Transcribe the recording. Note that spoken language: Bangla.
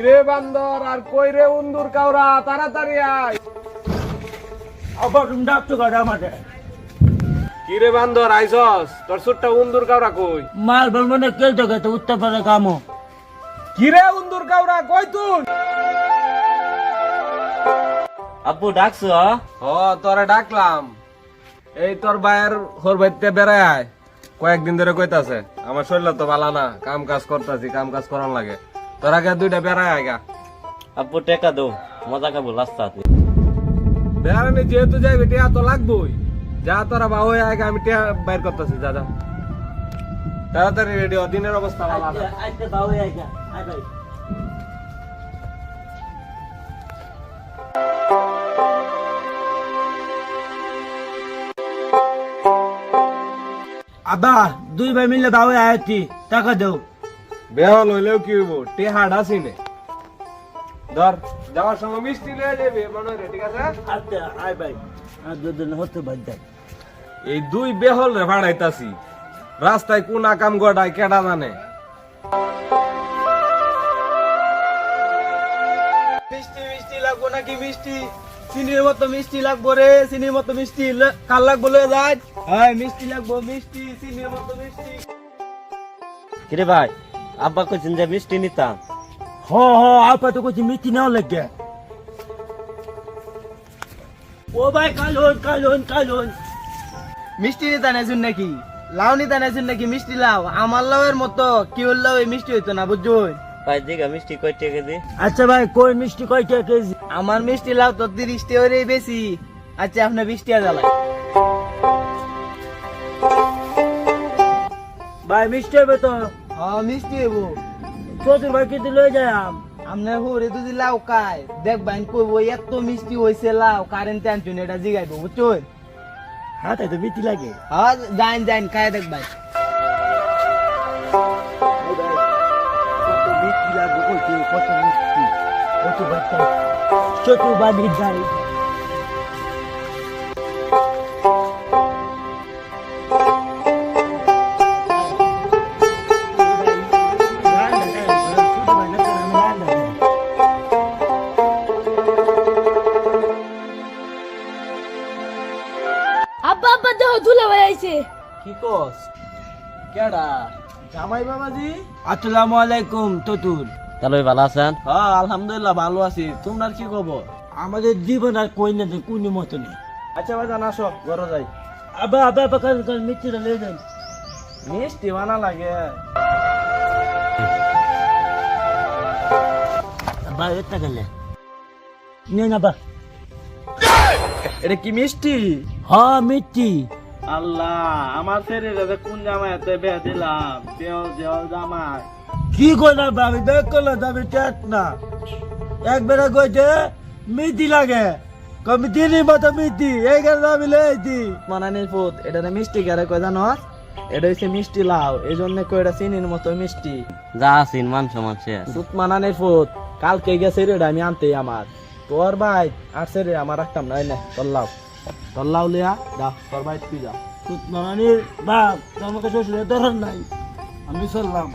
কিরে বান্দর আর কই রে উন্দুর কাউরা তাড়াতাড়ি আয়। আবার তুমি ডাকছো গাড়ি আমাকে কিরে বান্দর আইছস তোর সুটটা উন্দুর কাউরা কই? মাল বলবো না কেউ তো গেছে উত্তর পারে কামো কিরে উন্দুর কাউরা কই তুই? আপু ডাকছো তোরে ডাকলাম। এই তোর ভাইয়ের হোর বাইতে বেড়ায় আয়। কয়েকদিন ধরে কইতাছে আমার শরীর তো ভালো না, কাম কাজ করতেছি, কাম কাজ করার লাগে। তোর আগে দুইটা বেড়ায় আয়গা। আপু টেকা দো মজা খাবো রাস্তাতে বেড়ানি যেহেতু যাইবে টিয়া তো লাগবই। যা তোরা বাবু আয়গা, আমি টিয়া বাইর করতেছি। যা যা তাড়াতাড়ি রেডি হ, দিনের অবস্থা ভালো না। আজকে দাও আইগা আই ভাই আবা দুই ভাই মিলে দাও আইছি টাকা দাও বেহল হইলেও কি হইব, টেহাড আসিনে। ধর যাওয়ার সময় মিষ্টি লয়ে যাবে মনে রে, ঠিক আছে? আচ্ছা আই ভাই আর দুদিন হতে বাদ দেয় এই দুই বেহল রে ভাড়াইতাছি, রাস্তায় কোন কাম গড়ায় কেডা জানে। মিষ্টি মিষ্টি লাগবো নাকি মিষ্টি? চিনির মতো মিষ্টি লাগবো রে, চিনির মতো মিষ্টি কার লাগবো লয়ে যায়। হ্যাঁ মিষ্টি লাগবো, মিষ্টি চিনির মতো মিষ্টি। কিরে ভাই আব্বা কইছেন যে মিষ্টি নিতাম হ হ আপা তো কইছি মিষ্টি নাও লাগে ও ভাই কালন মিষ্টি নিতে নেছুন নাকি? লাউ নিতে নেছুন নাকি? মিষ্টি লাউ আমার লাউয়ের মতো কি লাউ এই মিষ্টি হইতো না, বুঝছো? ভাই দিগা মিষ্টি কয় টাকা কেজি? আচ্ছা ভাই কই মিষ্টি কয় টাকা কেজি? আমার মিষ্টি লাউ তো 30 টাকা বেশি। আচ্ছা আপনি 20 টাকা জ্বালাই। ভাই মিষ্টি হবে তো? হ্যাঁ মিষ্টি হইবো। চতুর ভাই কিন্তু লয়ে যায় আম আপনার হুরে যদি লাউ খায় দেখবেন কইবো এত মিষ্টি হইছে লাউ, কারেন্ট আনছুন এটা জিগাইবো, বুঝছো? হ্যাঁ তাই তো মিষ্টি লাগে হ্যাঁ যাইন যাইন খায় দেখবেন। কত মিষ্টি লাগবে কইছে কত মিষ্টি কত বাচ্চা চতুর বাড়ি যাই আব্বা আব্বা দেখো দুলা ভাই আইছে। কি কস? কেডা? জামাই বাবাজি? আসসালামু আলাইকুম চতুর তাহলে ভালো আছেন? হ্যাঁ আলহামদুলিল্লাহ ভালো আছি। তোমার কি খবর? আমাদের জীবন আর কই না কোন মতো নেই আচ্ছা ভাই জান আসো ঘরে যাই। আবার আবার কাল কাল মিষ্টিটা লয়ে যান মিষ্টি বানা লাগে। আবার এটা গেলে নে না বা এটা কি মিষ্টি? হ্যাঁ মিষ্টি আল্লাহ আমার শরীরে কোন জামাইতে বিয়ে দিলাম, দেও জামাই। কি কইনা ভাবি দেখ করলে যাবি টেট না একবারে কইছে মিষ্টি লাগে কমি দিনই মতো মিষ্টি এই গেলে আমি লইছি মানানির ফুট এটা মিষ্টি কারে কয় জানো? এটা হচ্ছে মিষ্টি লাউ, এই জন্য কই এটা চিনির মতো মিষ্টি। যা আছিন মান সমান শেষ সুত মানানির ফুট কালকে গেছে রে আমি আনতে আমার তোর ভাই আসছে রে আমার রাখতাম না। না তোর লাউ লিয়া দা তোর ভাই তুই যা। সুত মানানির বাপ তোমাকে শ্বশুরের দরকার নাই আমি চললাম